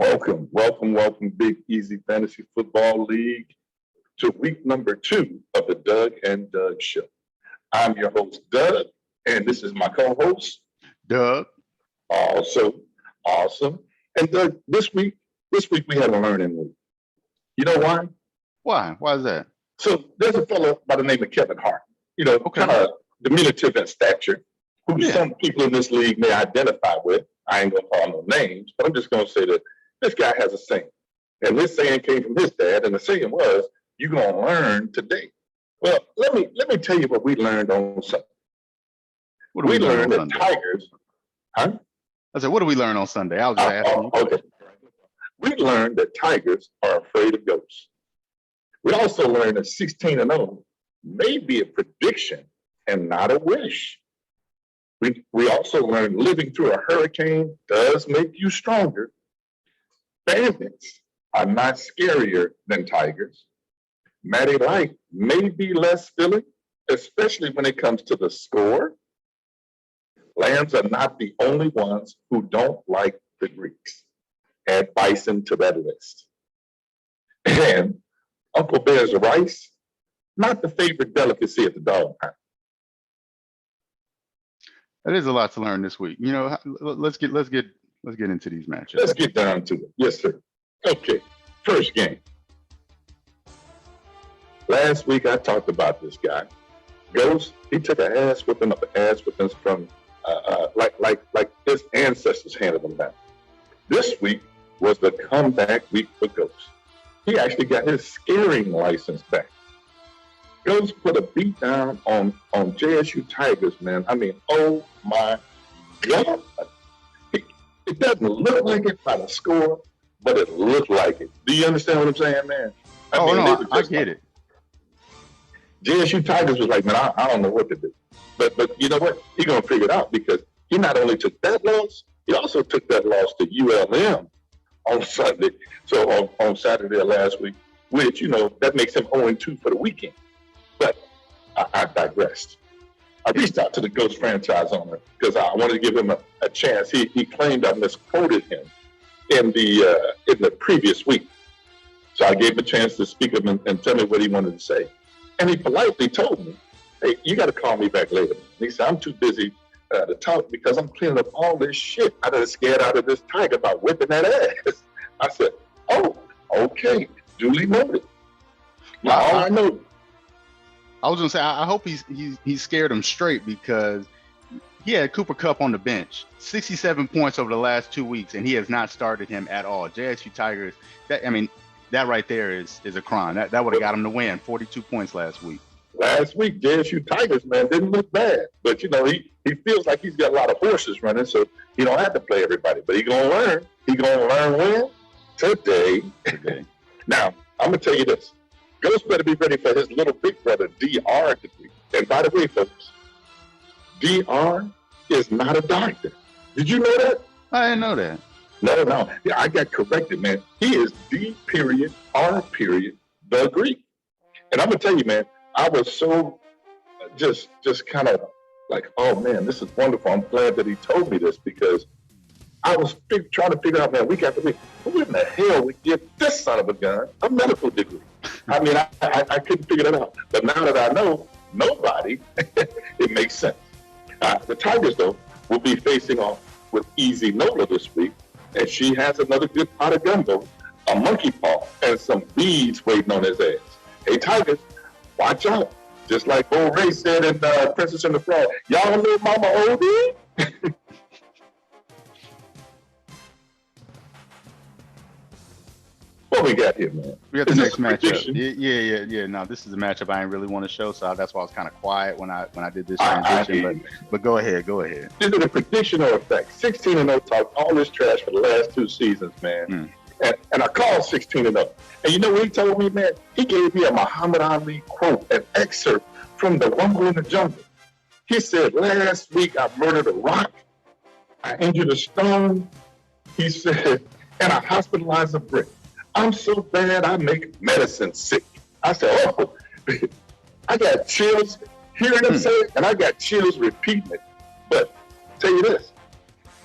Welcome, Big Easy Fantasy Football League to week number 2 of the Doug and Doug Show. I'm your host, Doug, and this is my co-host, Doug. Awesome. And Doug, this week we had a learning week. You know why? Why? Why is that? So there's a fellow by the name of Kevin Hart, kind of diminutive in stature, who some people in this league may identify with. I ain't gonna call no names, but I'm just gonna say that this guy has a saying. And this saying came from his dad, and the saying was, you're gonna learn today. Well, let me tell you what we learned on Sunday. We learned that Tigers, I said, what did we learn on Sunday? I was just asking you. Okay. We learned that Tigers are afraid of ghosts. We also learned that 16-0 may be a prediction and not a wish. We also learned living through a hurricane does make you stronger. Bandits are not scarier than Tigers. Matty Light may be less filling, especially when it comes to the score. Lambs are not the only ones who don't like the Greeks. Add bison to that list. And Uncle Bear's rice, not the favorite delicacy at the dog pound. That is a lot to learn this week. Let's get into these matchups. Let's get down to it. Yes, sir. Okay, first game. Last week I talked about this guy. Ghost, he took an ass whipping from like his ancestors handed him down. This week was the comeback week for Ghost. He actually got his scaring license back. Ghost put a beat down on JSU Tigers, man. I mean, oh my God. It doesn't look like it by the score, but it looked like it. Do you understand what I'm saying, man? I get it. JSU Tigers was like, man, I don't know what to do. But you know what? He's going to figure it out because he not only took that loss, he also took that loss to ULM on Sunday. So on Saturday of last week, which, that makes him 0-2 for the weekend. But I digressed. I reached out to the Ghost franchise owner because I wanted to give him a chance. He claimed I misquoted him in the previous week. So I gave him a chance to speak up and tell me what he wanted to say. And he politely told me, hey, you got to call me back later. And he said, I'm too busy to talk because I'm cleaning up all this shit I done scared out of this tiger about whipping that ass. I said, oh, okay, duly noted. Now, all I know. I was gonna say, I hope he scared him straight because he had Cooper Kupp on the bench, 67 points over the last 2 weeks, and he has not started him at all. JSU Tigers, that right there is a crime. That would have got him to win, 42 points last week. Last week, JSU Tigers, man, didn't look bad. But, he feels like he's got a lot of horses running, so he don't have to play everybody. But he's going to learn. He's going to learn when? Today. Now, I'm going to tell you this. Ghost better be ready for his little big brother, DR, to be. And by the way, folks, DR is not a doctor. Did you know that? I didn't know that. No. Yeah, I got corrected, man. He is D.R. the Greek. And I'm going to tell you, man, I was so just kind of like, oh, man, this is wonderful. I'm glad that he told me this because I was trying to figure out, man, week after week, who in the hell would give this son of a gun a medical degree? I mean, I couldn't figure that out. But now that I know, nobody, it makes sense. The Tigers, though, will be facing off with Easy Nola this week, and she has another good pot of gumbo, a monkey paw, and some beads waiting on his ass. Hey, Tigers, watch out. Just like old Ray said in Princess and the Frog, y'all know Mama Odie? What we got here, man? We got the next matchup. Yeah. No, this is a matchup I didn't really want to show, so that's why I was kind of quiet when I did this transition. But go ahead. Is it a prediction or a fact? 16-0 talk all this trash for the last 2 seasons, man. And I called 16-0. And you know what he told me, man? He gave me a Muhammad Ali quote, an excerpt from The Rumble in the Jungle. He said, last week I murdered a rock, I injured a stone, he said, and I hospitalized a brick. I'm so bad I make medicine sick. I said, oh, I got chills hearing him say it, and I got chills repeating it. But tell you this,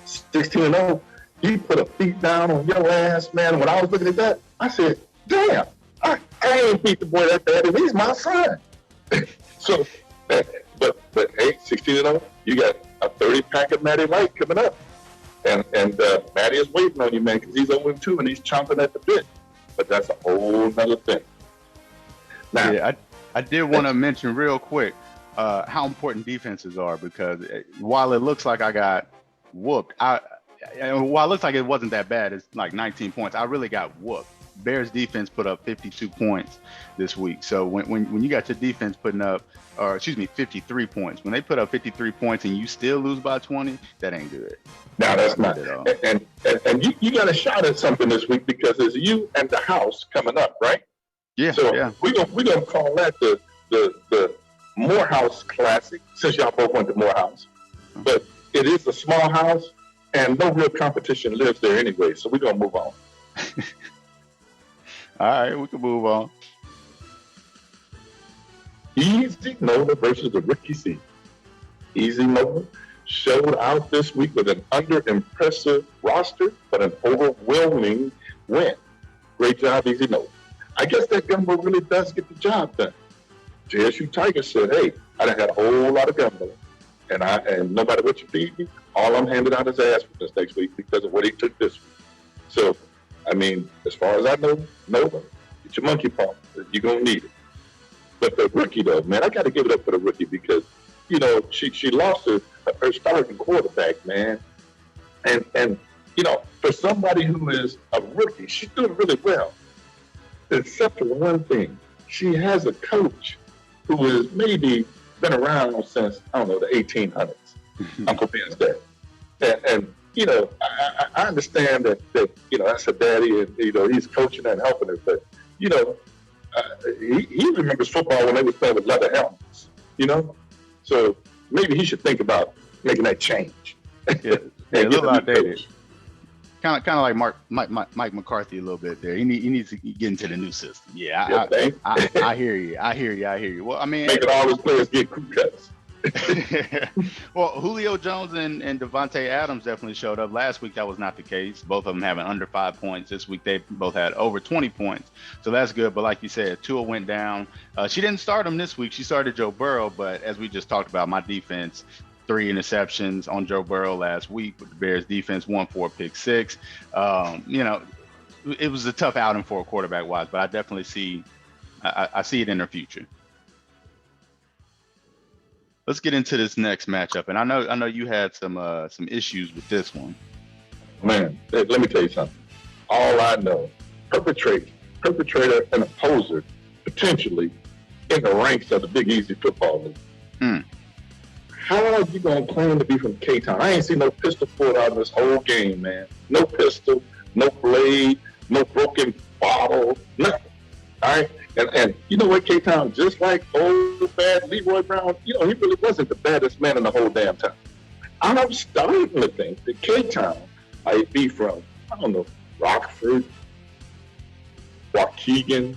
16-0, He put a beat down on your ass, man. When I was looking at that, I said, damn, I ain't beat the boy that bad, and he's my son. So, but hey, 16-0, you got a 30-pack of Matty Light coming up. And Matty is waiting on you, man, because he's 0-2 and he's chomping at the bit. But that's a whole nother thing. Now, yeah, I did want to mention real quick how important defenses are, because while it looks like I got whooped, while it looks like it wasn't that bad, it's like 19 points. I really got whooped. Bears defense put up 52 points this week. So when you got your defense putting up, 53 points, when they put up 53 points and you still lose by 20, that ain't good. No, that's not. And you got a shot at something this week, because it's you and the house coming up, right? Yeah. So yeah. we're gonna call that the Morehouse Classic, since y'all both went to Morehouse. But it is a small house, and no real competition lives there anyway. So we're gonna move on. All right, we can move on. Easy Nola versus the rookie season. Easy Nola showed out this week with an under-impressive roster, but an overwhelming win. Great job, Easy Nola. I guess that gumbo really does get the job done. JSU Tigers said, hey, I done had a whole lot of gumbo, and no matter what you feed me, all I'm handing out is ass for this next week because of what he took this week. So, I mean, as far as I know, Nova, get your monkey paw. You're going to need it. But the rookie, though, man, I got to give it up for the rookie, because, you know, she lost her starting quarterback, man. And you know, for somebody who is a rookie, she's doing really well. Except for one thing. She has a coach who has maybe been around since, I don't know, the 1800s. Uncle Ben's dad. And you know, I understand that, you know, that's her daddy, and, you know, he's coaching and helping her. But, you know, he remembers football when they was playing with leather helmets, you know? So maybe he should think about making that change. Yeah, a little outdated. Kind of like Mike McCarthy a little bit there. He needs to get into the new system. Yeah, I hear you. Well, I mean, making all his players get crew cuts. Well, Julio Jones and Devontae Adams definitely showed up. Last week, that was not the case. Both of them having under 5 points. This week, they both had over 20 points. So that's good. But like you said, Tua went down. She didn't start him this week. She started Joe Burrow. But as we just talked about, my defense, 3 interceptions on Joe Burrow last week. With the Bears defense, 1 for a pick 6. You know, it was a tough outing for a quarterback wise, but I definitely see it in her future. Let's get into this next matchup, and I know you had some issues with this one. Man, let me tell you something. All I know, perpetrator, and opposer, potentially in the ranks of the Big Easy Football League. How are you gonna claim to be from K-Town? I ain't seen no pistol pulled out in this whole game, man. No pistol, no blade, no broken bottle, nothing. All right. And you know what, K-Town, just like old bad Leroy Brown, you know, he really wasn't the baddest man in the whole damn town. I'm starting to think that K-Town might be from, I don't know, Rockford, Waukegan,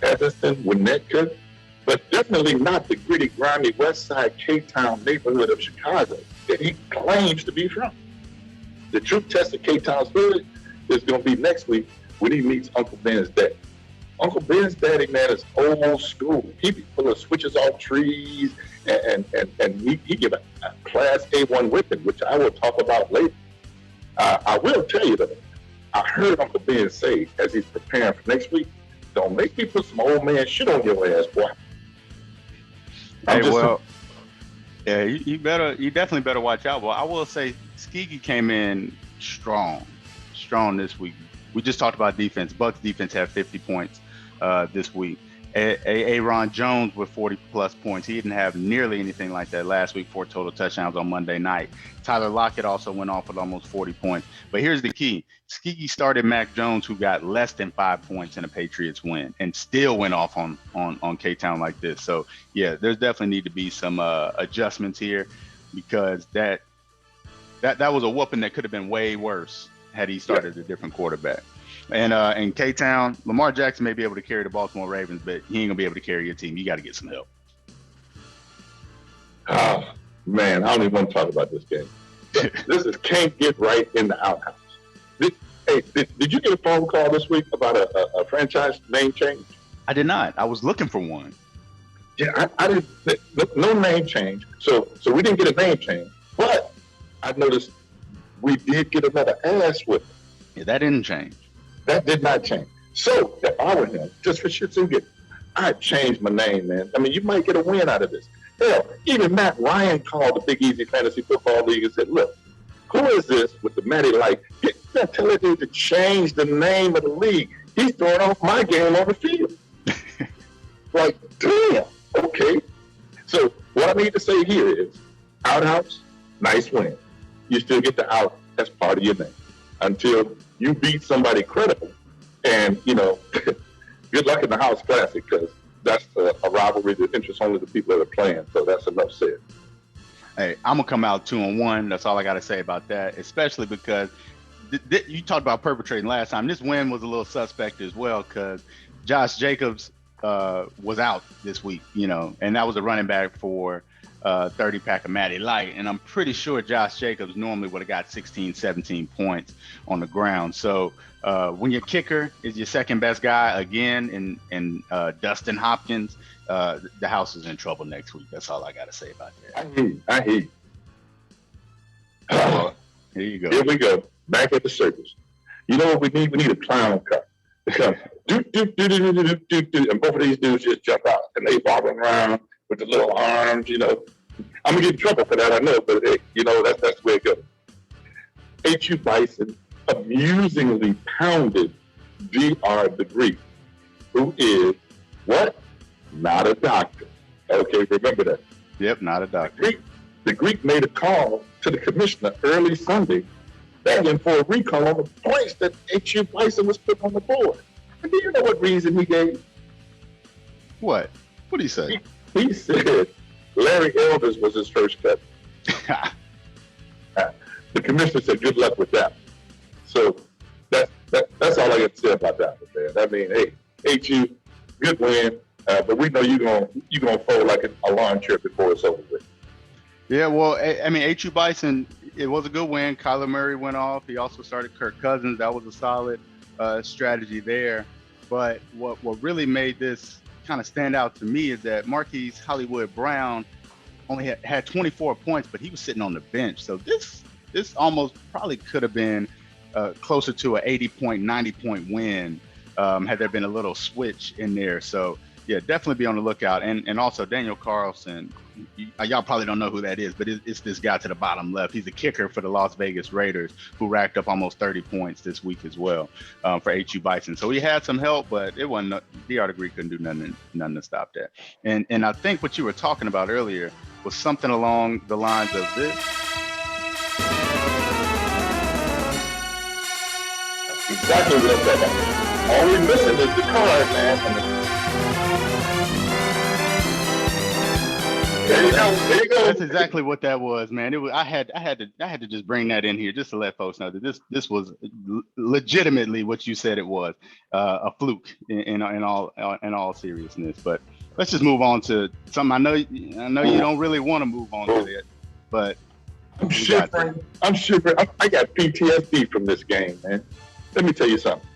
Evanston, Winnetka, but definitely not the gritty, grimy West Side K-Town neighborhood of Chicago that he claims to be from. The true test of K-Town's hood is going to be next week when he meets Uncle Ben's dad. Uncle Ben's daddy, man, is old school. He be full of switches off trees, and he give a class A1 whipping, which I will talk about later. I will tell you though, I heard Uncle Ben say as he's preparing for next week, don't make me put some old man shit on your ass, boy. Yeah, you definitely better watch out. Well, I will say Skeegee came in strong this week. We just talked about defense. Bucks defense had 50 points this week. Aaron Jones with 40-plus points. He didn't have nearly anything like that last week, 4 total touchdowns on Monday night. Tyler Lockett also went off with almost 40 points. But here's the key. Skeegee started Mac Jones, who got less than 5 points in a Patriots win, and still went off on K-Town like this. So, yeah, there's definitely need to be some adjustments here, because that was a whooping that could have been way worse had he started a different quarterback. And K-Town, Lamar Jackson may be able to carry the Baltimore Ravens, but he ain't gonna be able to carry your team. You got to get some help. Man, I don't even want to talk about this game. This is can't get right in the outhouse. Did, hey, did you get a phone call this week about a franchise name change? I did not. I was looking for one. Yeah, I didn't. No name change. So we didn't get a name change. But I noticed we did get another ass with it. Yeah, that didn't change. That did not change. So if I were him, just for shits and giggles, I'd change my name, man. I mean, you might get a win out of this. Hell, even Matt Ryan called the Big Easy Fantasy Football League and said, look, who is this with the Matty Light? Tell that dude to change the name of the league. He's throwing off my game on the field. Like, damn, okay. So what I need to say here is, outhouse, nice win. You still get the out as part of your name until you beat somebody credible. And, you know, good luck in the House Classic, because that's a rivalry that interests only the people that are playing. So that's enough said. Hey, I'm going to come out 2-1. That's all I got to say about that, especially because you talked about perpetrating last time. This win was a little suspect as well because Josh Jacobs was out this week, you know, and that was a running back for 30 pack of Matty Light. And I'm pretty sure Josh Jacobs normally would have got 16, 17 points on the ground. So when your kicker is your second best guy again and Dustin Hopkins, the house is in trouble next week. That's all I got to say about that. I hear you. Here you go. Here we go. Back at the circus. You know what we need? We need a clown car. Because and both of these dudes just jump out and they bobbing around with the little arms, you know. I'm gonna get in trouble for that, I know, but hey, you know, that's the way it goes. H.U. Bison amusingly pounded Dr. the Greek, who is what? Not a doctor. Okay, remember that. Yep, not a doctor. The Greek made a call to the commissioner early Sunday, begging for a recall on the points that H.U. Bison was put on the board. And do you know what reason he gave? What? What did he say? He said Larry Elders was his first cousin. The commissioner said, good luck with that. So that's all I got to say about that, man. I mean, hey, H.U., good win, but we know you're gonna fold like a lawn chair before it's over with. Yeah, well, I mean, H.U. Bison, it was a good win. Kyler Murray went off. He also started Kirk Cousins. That was a solid strategy there. But what really made this kind of stand out to me is that Marquise Hollywood Brown only had 24 points, but he was sitting on the bench. So this almost probably could have been closer to an 80-point, 90-point win had there been a little switch in there. So, yeah, definitely be on the lookout. And also Daniel Carlson, y'all probably don't know who that is, but it's this guy to the bottom left. He's a kicker for the Las Vegas Raiders who racked up almost 30 points this week as well for H.U. Bison. So he had some help, but it wasn't. Dr. the Greek couldn't do nothing to stop that. And I think what you were talking about earlier was something along the lines of this. Exactly what I'm talking about. All we're missing is the card, man. There you go. That's exactly what that was, man. It was. I had to just bring that in here just to let folks know that this was legitimately what you said it was, a fluke in all seriousness. But let's just move on to something. I know you don't really want to move on to that, but I'm shivering. I got PTSD from this game, man. Let me tell you something.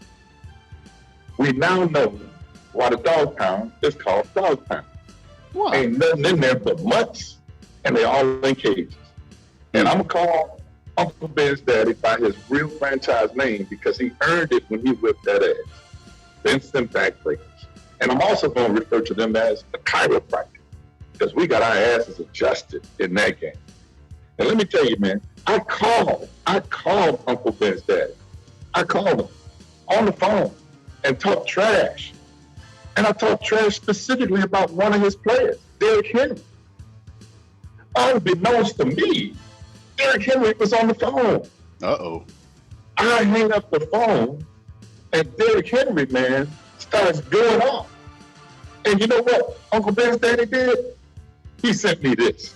We now know why the dog pound is called dog pound. What? Ain't nothing in there but mutts, and they all in cages. And I'm gonna call Uncle Ben's daddy by his real franchise name because he earned it when he whipped that ass. Vincent Backbreakers. And I'm also gonna refer to them as the chiropractor because we got our asses adjusted in that game. And let me tell you, man, I called Uncle Ben's daddy. I called him on the phone and talked trash. And I talked trash specifically about one of his players, Derrick Henry. Unbeknownst to me, Derrick Henry was on the phone. Uh-oh. I hang up the phone, and Derrick Henry, man, starts going off. And you know what Uncle Ben's daddy did? He sent me this.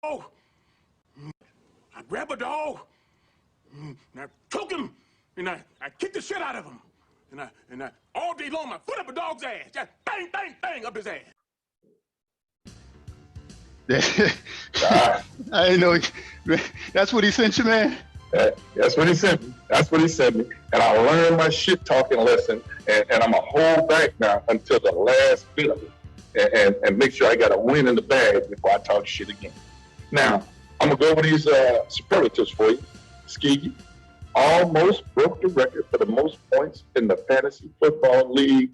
Oh, I grab a dog, and I choke him, and I kick the shit out of him. And I all day long, my foot up a dog's ass. Just bang, bang, bang up his ass. Ah, I didn't know. That's what he sent you, man. that's what he sent me. That's what he sent me. And I learned my shit talking lesson, and I'm going to hold back now until the last bit of it and make sure I got a win in the bag before I talk shit again. Now, I'm going to go over these superlatives for you. Skiggy almost broke the record for the most points in the Fantasy Football League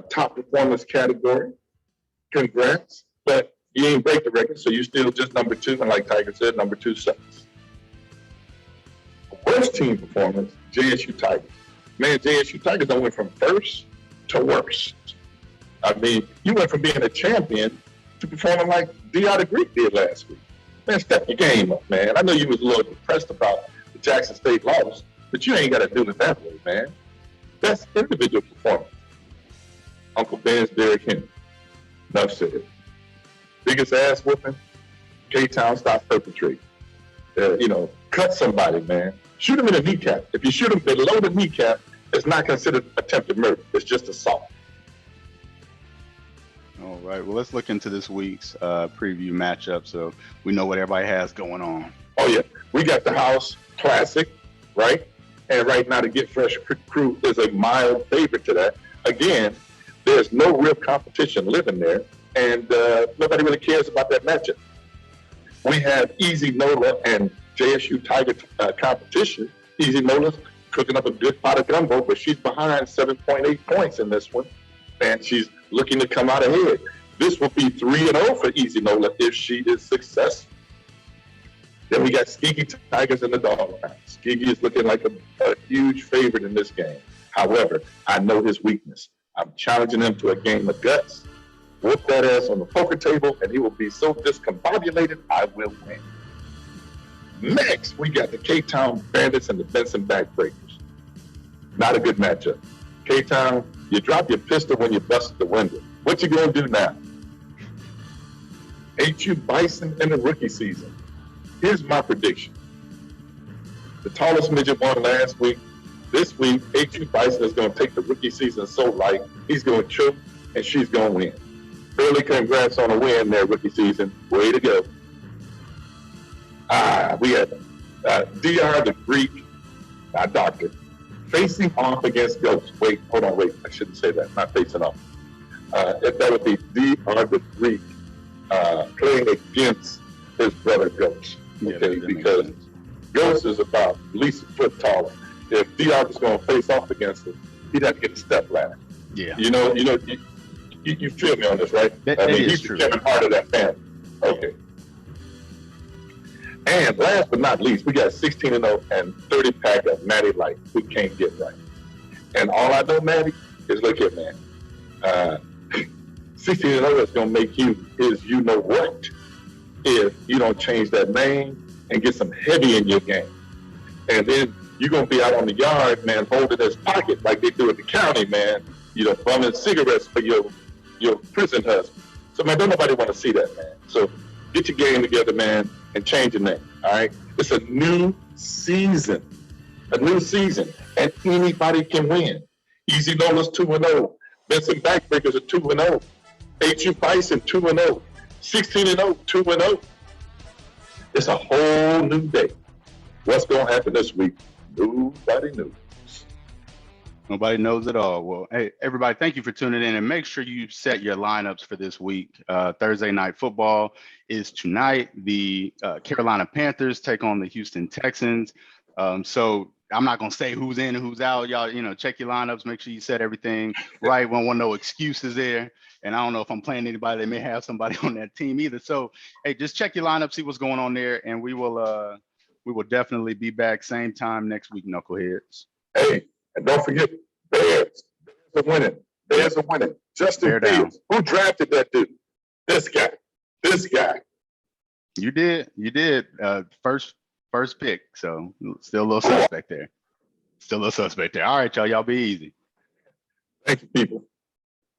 top performance category. Congrats. But you ain't break the record, so you still just number 2. And like Tiger said, number 2 sucks. Worst team performance, JSU Tigers. Man, JSU Tigers done went from first to worst. I mean, you went from being a champion to performing like D.R. the Greek did last week. Man, step your game up, man. I know you was a little depressed about the Jackson State loss, but you ain't got to do it that way, man. That's individual performance. Uncle Ben's Derrick Henry. Enough said. Biggest ass whooping, K-Town stop perpetrating. Cut somebody, man. Shoot him in the kneecap. If you shoot him below the kneecap, it's not considered attempted murder. It's just assault. All right. Well, let's look into this week's preview matchup so we know what everybody has going on. Oh, yeah. We got the House Classic, right? And right now, the Get Fresh crew is a mild favorite to that. Again, there's no real competition living there, and nobody really cares about that matchup. We have Easy Nola and JSU Tiger competition. Easy Nola's cooking up a good pot of gumbo, but she's behind 7.8 points in this one, and she's looking to come out ahead. This will be 3-0 for Easy Nola if she is successful. Then we got Skiggy Tigers in the dog pound. Skiggy is looking like a huge favorite in this game. However, I know his weakness. I'm challenging him to a game of guts. Whoop that ass on the poker table, and he will be so discombobulated, I will win. Next, we got the K-Town Bandits and the Benson Backbreakers. Not a good matchup. K-Town, you drop your pistol when you bust the window. What you gonna do now? HU Bison in the rookie season. Here's my prediction. The tallest midget won last week. This week, HU Bison is gonna take the rookie season so light, he's gonna choke, and she's gonna win. Early congrats on a win there, rookie season. Way to go. We had DR the Greek, doctor, facing off against Ghost. Wait, hold on, wait. I shouldn't say that. Not facing off. That would be DR the Greek playing against his brother Ghost. Okay, Yeah, because Ghost is about at least a foot taller. If DR was going to face off against him, he'd have to get a step ladder. Yeah. You feel me on this, right? That is he's true. the Kevin Hart of that family. Okay. And last but not least, we got 16-0 and 30 pack of Maddie Light, who can't get right. And all I know, Maddie, is look here, man. 16-0 is going to make you you know what if you don't change that name and get some heavy in your game. And then you're going to be out on the yard, man, holding his pocket like they do at the county, man, bumming cigarettes for your prison husband. So, man, don't nobody want to see that, man. So get your game together, man, and change your name, all right? It's a new season, and anybody can win. Easy Nola's 2-0. Benson Backbreakers are 2-0. HU Bison 2-0. 16-0, 2-0. It's a whole new day. What's going to happen this week? Nobody knows. Nobody knows at all. Well, hey, everybody, thank you for tuning in, and make sure you set your lineups for this week. Thursday night football is tonight. The Carolina Panthers take on the Houston Texans. So I'm not going to say who's in and who's out. Y'all, check your lineups. Make sure you set everything right. We don't want no excuses there. And I don't know if I'm playing anybody that may have somebody on that team either. So, hey, just check your lineup, see what's going on there, and we will definitely be back same time next week, Knuckleheads. Hey, and don't forget, Bears are winning. Bears are winning. Justin Fields, who drafted that dude? This guy. You did. First pick. So still a little suspect there. All right, y'all be easy. Thank you, people.